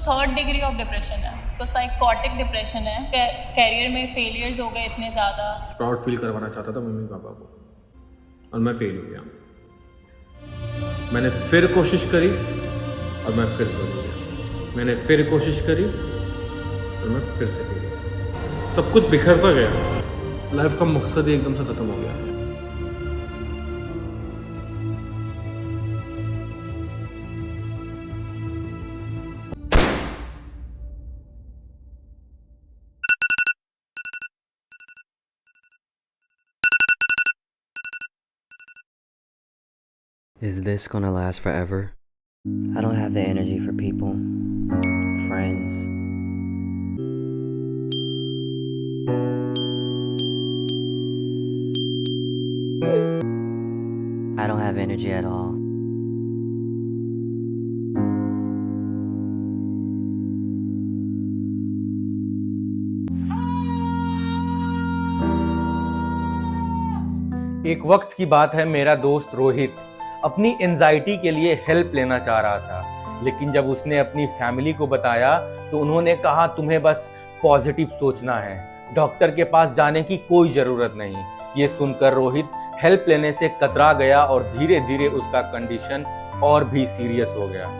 3rd degree of depression है, उसको psychotic depression है। कैरियर में फेलियर्स हो गए इतने ज़्यादा। प्राउड फील करवाना चाहता था मम्मी पापा को और मैं फेल हो गया। मैंने फिर कोशिश करी और मैं फिर फेल हो गया। मैंने फिर कोशिश करी और मैं फिर से फेल हो गया। सब कुछ बिखर सा गया। लाइफ का मकसद ही एकदम से खत्म हो गया। Is this gonna last forever? I don't have the energy for people, friends. I don't have energy at all. एक वक्त की बात है, मेरा दोस्त रोहित अपनी एंजाइटी के लिए हेल्प लेना चाह रहा था, लेकिन जब उसने अपनी फैमिली को बताया तो उन्होंने कहा तुम्हें बस पॉजिटिव सोचना है, डॉक्टर के पास जाने की कोई ज़रूरत नहीं। ये सुनकर रोहित हेल्प लेने से कतरा गया और धीरे धीरे उसका कंडीशन और भी सीरियस हो गया।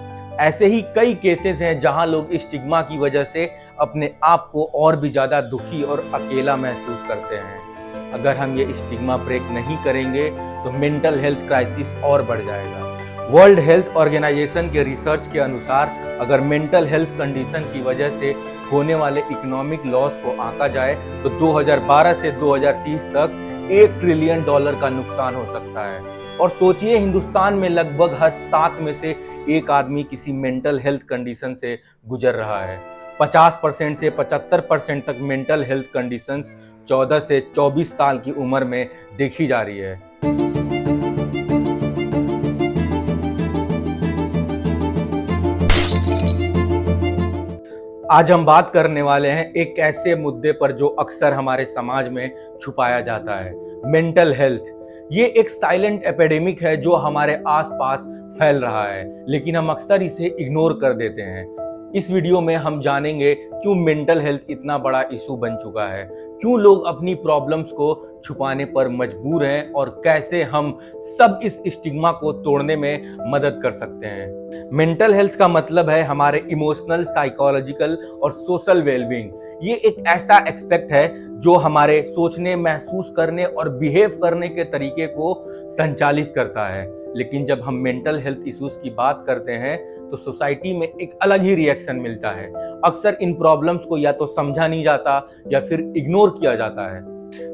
ऐसे ही कई केसेस हैं जहां लोग स्टिग्मा की वजह से अपने आप को और भी ज़्यादा दुखी और अकेला महसूस करते हैं। अगर हम ये स्टिग्मा ब्रेक नहीं करेंगे तो मेंटल हेल्थ क्राइसिस और बढ़ जाएगा। वर्ल्ड हेल्थ ऑर्गेनाइजेशन के रिसर्च के अनुसार अगर मेंटल हेल्थ कंडीशन की वजह से होने वाले इकोनॉमिक लॉस को आंका जाए तो 2012 से 2030 तक $1 ट्रिलियन का नुकसान हो सकता है। और सोचिए, हिंदुस्तान में लगभग हर 7 में से एक आदमी किसी मेंटल हेल्थ कंडीशन से गुजर रहा है। 50% से 75% तक मेंटल हेल्थ कंडीशंस 14 से 24 साल की उम्र में देखी जा रही है। आज हम बात करने वाले हैं एक ऐसे मुद्दे पर जो अक्सर हमारे समाज में छुपाया जाता है, मेंटल हेल्थ। ये एक साइलेंट एपिडेमिक है जो हमारे आसपास फैल रहा है, लेकिन हम अक्सर इसे इग्नोर कर देते हैं। इस वीडियो में हम जानेंगे क्यों मेंटल हेल्थ इतना बड़ा इशू बन चुका है, क्यों लोग अपनी प्रॉब्लम्स को छुपाने पर मजबूर हैं और कैसे हम सब इस स्टिग्मा को तोड़ने में मदद कर सकते हैं। मेंटल हेल्थ का मतलब है हमारे इमोशनल, साइकोलॉजिकल और सोशल वेलबींग। ये एक ऐसा एस्पेक्ट है जो हमारे सोचने, महसूस करने और बिहेव करने के तरीके को संचालित करता है। लेकिन जब हम मेंटल हेल्थ इश्यूज की बात करते हैं तो सोसाइटी में एक अलग ही रिएक्शन मिलता है। अक्सर इन प्रॉब्लम्स को या तो समझा नहीं जाता या फिर इग्नोर किया जाता है।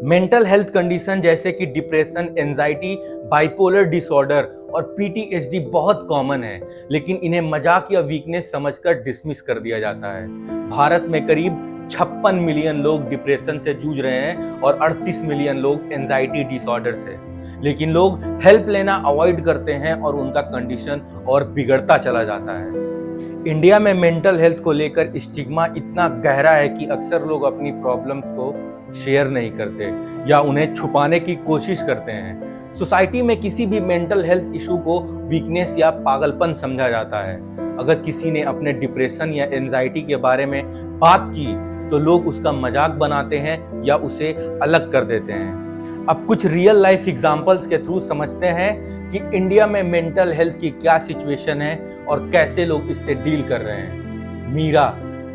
मेंटल हेल्थ कंडीशन जैसे कि डिप्रेशन, एंजाइटी, बाइपोलर डिसऑर्डर और पीटीएसडी बहुत कॉमन है, लेकिन इन्हें मजाक या वीकनेस समझकर डिसमिस कर दिया जाता है। भारत में करीब 56 मिलियन लोग डिप्रेशन से जूझ रहे हैं और 38 मिलियन लोग एंजाइटी डिसऑर्डर से, लेकिन लोग हेल्प लेना अवॉइड करते हैं और उनका कंडीशन और बिगड़ता चला जाता है। इंडिया में मेंटल हेल्थ को लेकर स्टिग्मा इतना गहरा है कि अक्सर लोग अपनी प्रॉब्लम्स को शेयर नहीं करते या उन्हें छुपाने की कोशिश करते हैं। सोसाइटी में किसी भी मेंटल हेल्थ इशू को वीकनेस या पागलपन समझा जाता है। अगर किसी ने अपने डिप्रेशन या एंजाइटी के बारे में बात की तो लोग उसका मजाक बनाते हैं या उसे अलग कर देते हैं। अब कुछ रियल लाइफ एग्जांपल्स के थ्रू समझते हैं कि इंडिया में मेंटल हेल्थ की क्या सिचुएशन है और कैसे लोग इससे डील कर रहे हैं। मीरा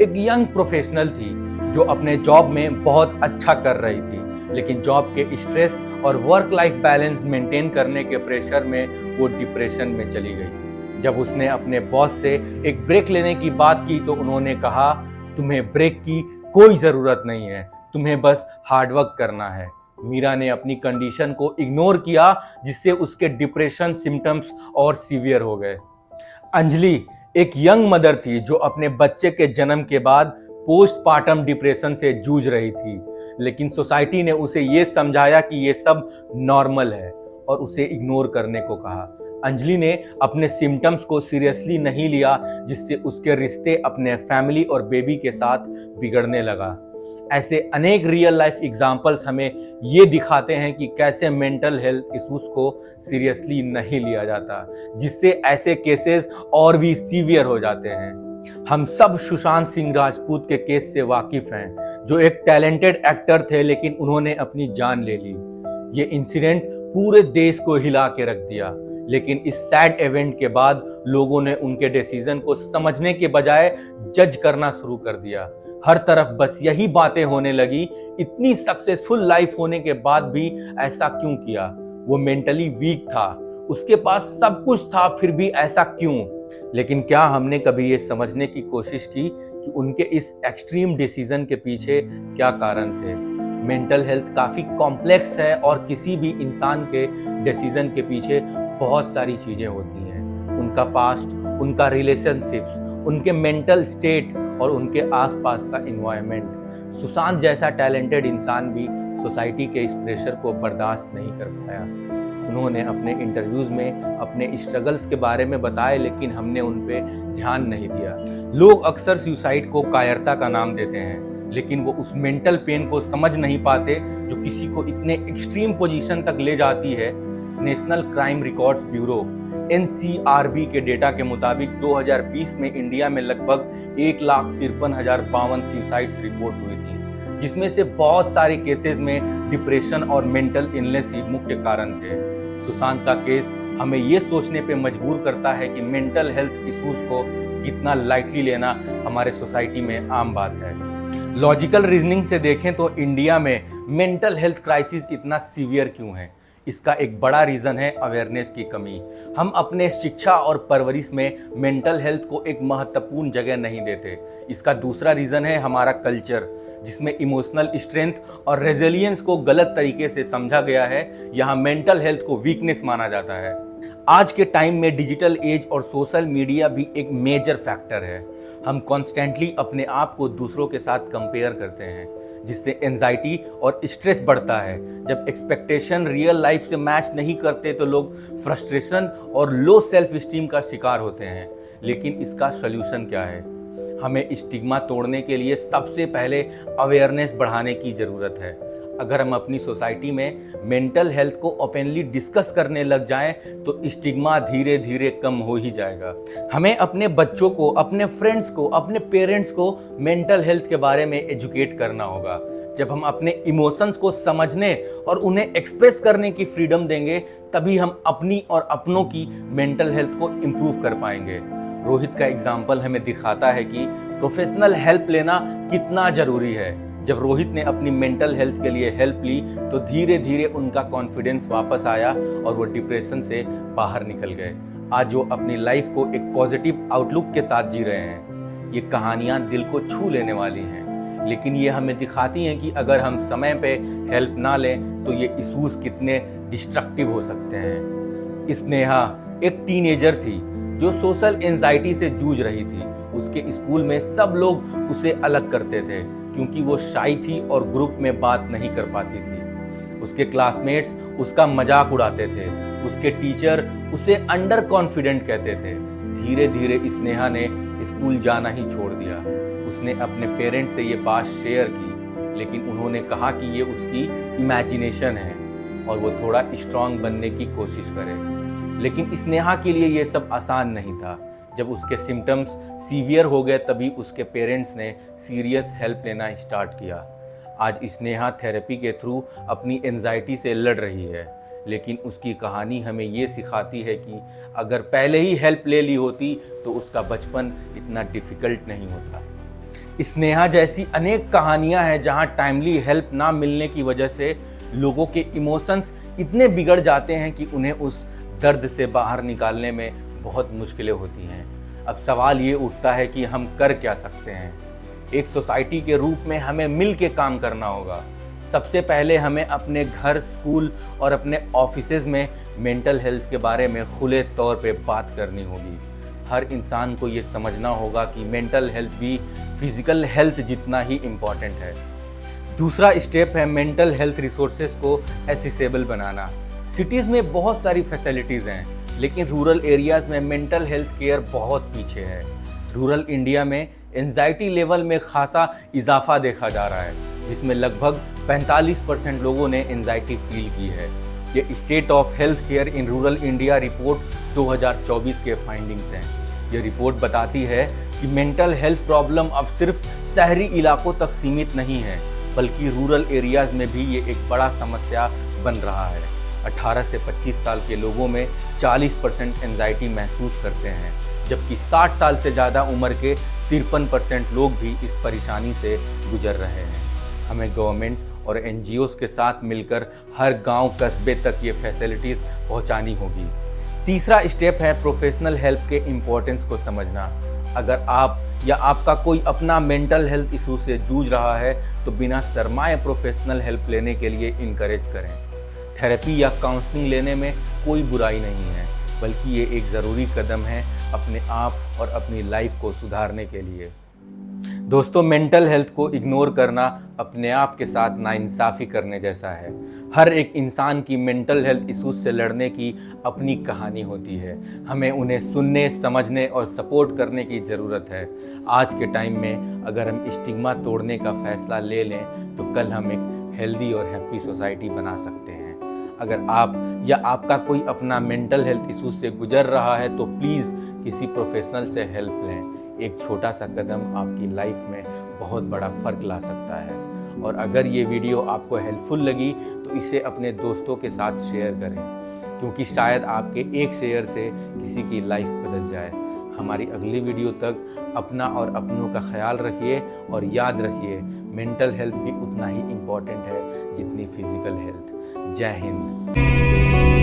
एक यंग प्रोफेशनल थी जो अपने जॉब में बहुत अच्छा कर रही थी, लेकिन जॉब के स्ट्रेस और वर्क लाइफ बैलेंस मेंटेन करने के प्रेशर में वो डिप्रेशन में चली गई। जब उसने अपने बॉस से एक ब्रेक लेने की बात की तो उन्होंने कहा, तुम्हें ब्रेक की कोई ज़रूरत नहीं है, तुम्हें बस हार्डवर्क करना है। मीरा ने अपनी कंडीशन को इग्नोर किया, जिससे उसके डिप्रेशन सिम्टम्स और सीवियर हो गए। अंजलि एक यंग मदर थी जो अपने बच्चे के जन्म के बाद पोस्टपार्टम डिप्रेशन से जूझ रही थी, लेकिन सोसाइटी ने उसे ये समझाया कि ये सब नॉर्मल है और उसे इग्नोर करने को कहा। अंजलि ने अपने सिम्टम्स को सीरियसली नहीं लिया, जिससे उसके रिश्ते अपने फैमिली और बेबी के साथ बिगड़ने लगा। ऐसे अनेक रियल लाइफ एग्जाम्पल्स हमें ये दिखाते हैं कि कैसे मेंटल हेल्थ इश्यूज को सीरियसली नहीं लिया जाता, जिससे ऐसे केसेस और भी सीवियर हो जाते हैं। हम सब सुशांत सिंह राजपूत के केस से वाकिफ हैं, जो एक टैलेंटेड एक्टर थे लेकिन उन्होंने अपनी जान ले ली। ये इंसिडेंट पूरे देश को हिला के रख दिया, लेकिन इस सैड इवेंट के बाद लोगों ने उनके डिसीजन को समझने के बजाय जज करना शुरू कर दिया। हर तरफ बस यही बातें होने लगी, इतनी सक्सेसफुल लाइफ होने के बाद भी ऐसा क्यों किया? वो मेंटली वीक था, उसके पास सब कुछ था, फिर भी ऐसा क्यों? लेकिन क्या हमने कभी ये समझने की कोशिश की कि उनके इस एक्सट्रीम डिसीजन के पीछे क्या कारण थे? मेंटल हेल्थ काफ़ी कॉम्प्लेक्स है और किसी भी इंसान के डिसीजन के पीछे बहुत सारी चीज़ें होती हैं। उनका पास्ट, उनका रिलेशनशिप्स, उनके मेंटल स्टेट और उनके आसपास का इन्वायरमेंट। सुशांत जैसा टैलेंटेड इंसान भी सोसाइटी के इस प्रेशर को बर्दाश्त नहीं कर पाया। उन्होंने अपने इंटरव्यूज़ में अपने स्ट्रगल्स के बारे में बताए, लेकिन हमने उन पे ध्यान नहीं दिया। लोग अक्सर सुसाइड को कायरता का नाम देते हैं, लेकिन वो उस मेंटल पेन को समझ नहीं पाते जो किसी को इतने एक्सट्रीम पोजीशन तक ले जाती है। National crime records bureau NCRB के डेटा के मुताबिक 2020 में इंडिया में लगभग 1,53,052 सुसाइड्स रिपोर्ट हुई थी, जिसमें से बहुत सारे केसेस में डिप्रेशन और मेंटल इलनेस ही मुख्य कारण थे। सुशांत का केस हमें ये सोचने पे मजबूर करता है कि मेंटल हेल्थ इश्यूज को कितना लाइटली लेना हमारे सोसाइटी में आम बात है। लॉजिकल रीजनिंग से देखें तो इंडिया में मेंटल हेल्थ क्राइसिस इतना सीवियर क्यों है? इसका एक बड़ा रीज़न है अवेयरनेस की कमी। हम अपने शिक्षा और परवरिश में मेंटल हेल्थ को एक महत्वपूर्ण जगह नहीं देते। इसका दूसरा रीज़न है हमारा कल्चर, जिसमें इमोशनल स्ट्रेंथ और रेजिलियंस को गलत तरीके से समझा गया है। यहाँ मेंटल हेल्थ को वीकनेस माना जाता है। आज के टाइम में डिजिटल एज और सोशल मीडिया भी एक मेजर फैक्टर है। हम कॉन्स्टेंटली अपने आप को दूसरों के साथ कंपेयर करते हैं, जिससे एंजाइटी और स्ट्रेस बढ़ता है। जब एक्सपेक्टेशन रियल लाइफ से मैच नहीं करते तो लोग फ्रस्ट्रेशन और लो सेल्फ स्टीम का शिकार होते हैं। लेकिन इसका सॉल्यूशन क्या है? हमें स्टिग्मा तोड़ने के लिए सबसे पहले अवेयरनेस बढ़ाने की ज़रूरत है। अगर हम अपनी सोसाइटी में मेंटल हेल्थ को ओपनली डिस्कस करने लग जाएं तो स्टिग्मा धीरे धीरे कम हो ही जाएगा। हमें अपने बच्चों को, अपने फ्रेंड्स को, अपने पेरेंट्स को मेंटल हेल्थ के बारे में एजुकेट करना होगा। जब हम अपने इमोशंस को समझने और उन्हें एक्सप्रेस करने की फ्रीडम देंगे, तभी हम अपनी और अपनों की मेंटल हेल्थ को इम्प्रूव कर पाएंगे। रोहित का एग्जाम्पल हमें दिखाता है कि प्रोफेशनल हेल्प लेना कितना ज़रूरी है। जब रोहित ने अपनी मेंटल हेल्थ के लिए हेल्प ली तो धीरे धीरे उनका कॉन्फिडेंस वापस आया और वो डिप्रेशन से बाहर निकल गए। आज वो अपनी लाइफ को एक पॉजिटिव आउटलुक के साथ जी रहे हैं। ये कहानियाँ दिल को छू लेने वाली हैं, लेकिन ये हमें दिखाती हैं कि अगर हम समय पे हेल्प ना लें तो ये इश्यूज कितने डिस्ट्रक्टिव हो सकते हैं। स्नेहा एक टीनेजर थी जो सोशल एंजाइटी से जूझ रही थी। उसके स्कूल में सब लोग उसे अलग करते थे क्योंकि वो शाई थी और ग्रुप में बात नहीं कर पाती थी। उसके क्लासमेट्स उसका मजाक उड़ाते थे, उसके टीचर उसे अंडर कॉन्फिडेंट कहते थे। धीरे धीरे स्नेहा ने स्कूल जाना ही छोड़ दिया। उसने अपने पेरेंट्स से ये बात शेयर की, लेकिन उन्होंने कहा कि ये उसकी इमेजिनेशन है और वो थोड़ा स्ट्रांग बनने की कोशिश करे। लेकिन स्नेहा के लिए ये सब आसान नहीं था। जब उसके सिम्टम्स सीवियर हो गए तभी उसके पेरेंट्स ने सीरियस हेल्प लेना स्टार्ट किया। आज स्नेहा थेरेपी के थ्रू अपनी एंजाइटी से लड़ रही है, लेकिन उसकी कहानी हमें ये सिखाती है कि अगर पहले ही हेल्प ले ली होती तो उसका बचपन इतना डिफ़िकल्ट नहीं होता। स्नेहा जैसी अनेक कहानियाँ हैं जहाँ टाइमली हेल्प ना मिलने की वजह से लोगों के इमोशंस इतने बिगड़ जाते हैं कि उन्हें उस दर्द से बाहर निकालने में बहुत मुश्किलें होती हैं। अब सवाल ये उठता है कि हम कर क्या सकते हैं। एक सोसाइटी के रूप में हमें मिल के काम करना होगा। सबसे पहले हमें अपने घर, स्कूल और अपने ऑफिसेज में मेंटल हेल्थ के बारे में खुले तौर पे बात करनी होगी। हर इंसान को ये समझना होगा कि मेंटल हेल्थ भी फिजिकल हेल्थ जितना ही इम्पॉर्टेंट है। दूसरा स्टेप है मेंटल हेल्थ रिसोर्सेज को एक्सेसिबल बनाना। सिटीज़ में बहुत सारी फैसिलिटीज़ हैं, लेकिन रूरल एरियाज़ में मेंटल हेल्थ केयर बहुत पीछे है। रूरल इंडिया में एंजाइटी लेवल में खासा इजाफा देखा जा रहा है, जिसमें लगभग 45% लोगों ने एंजाइटी फील की है। ये state of health care in rural India report 2024 के फाइंडिंग्स हैं। ये रिपोर्ट बताती है कि मेंटल हेल्थ प्रॉब्लम अब सिर्फ शहरी इलाकों तक सीमित नहीं है, बल्कि रूरल एरियाज में भी ये एक बड़ा समस्या बन रहा है। 18 से 25 साल के लोगों में 40% एंजाइटी महसूस करते हैं, जबकि 60 साल से ज़्यादा उम्र के 53% लोग भी इस परेशानी से गुजर रहे हैं। हमें गवर्नमेंट और NGOs के साथ मिलकर हर गांव कस्बे तक ये फैसिलिटीज़ पहुंचानी होगी। तीसरा स्टेप है प्रोफेशनल हेल्प के इम्पोर्टेंस को समझना। अगर आप या आपका कोई अपना मेंटल हेल्थ इशू से जूझ रहा है तो बिना शर्माए प्रोफेशनल हेल्प लेने के लिए इनकरेज करें। थेरेपी या काउंसलिंग लेने में कोई बुराई नहीं है, बल्कि ये एक ज़रूरी कदम है अपने आप और अपनी लाइफ को सुधारने के लिए। दोस्तों, मेंटल हेल्थ को इग्नोर करना अपने आप के साथ नाइंसाफ़ी करने जैसा है। हर एक इंसान की मेंटल हेल्थ इश्यूज से लड़ने की अपनी कहानी होती है। हमें उन्हें सुनने, समझने और सपोर्ट करने की ज़रूरत है। आज के टाइम में अगर हम स्टिग्मा तोड़ने का फैसला ले लें तो कल हम एक हेल्दी और हैप्पी सोसाइटी बना सकते हैं। अगर आप या आपका कोई अपना मेंटल हेल्थ इशूज से गुजर रहा है तो प्लीज़ किसी प्रोफेशनल से हेल्प लें। एक छोटा सा कदम आपकी लाइफ में बहुत बड़ा फ़र्क ला सकता है। और अगर ये वीडियो आपको हेल्पफुल लगी तो इसे अपने दोस्तों के साथ शेयर करें, क्योंकि शायद आपके एक शेयर से किसी की लाइफ बदल जाए। हमारी अगली वीडियो तक अपना और अपनों का ख्याल रखिए और याद रखिए, मेंटल हेल्थ भी उतना ही इम्पॉर्टेंट है जितनी फिजिकल हेल्थ। जय हिंद।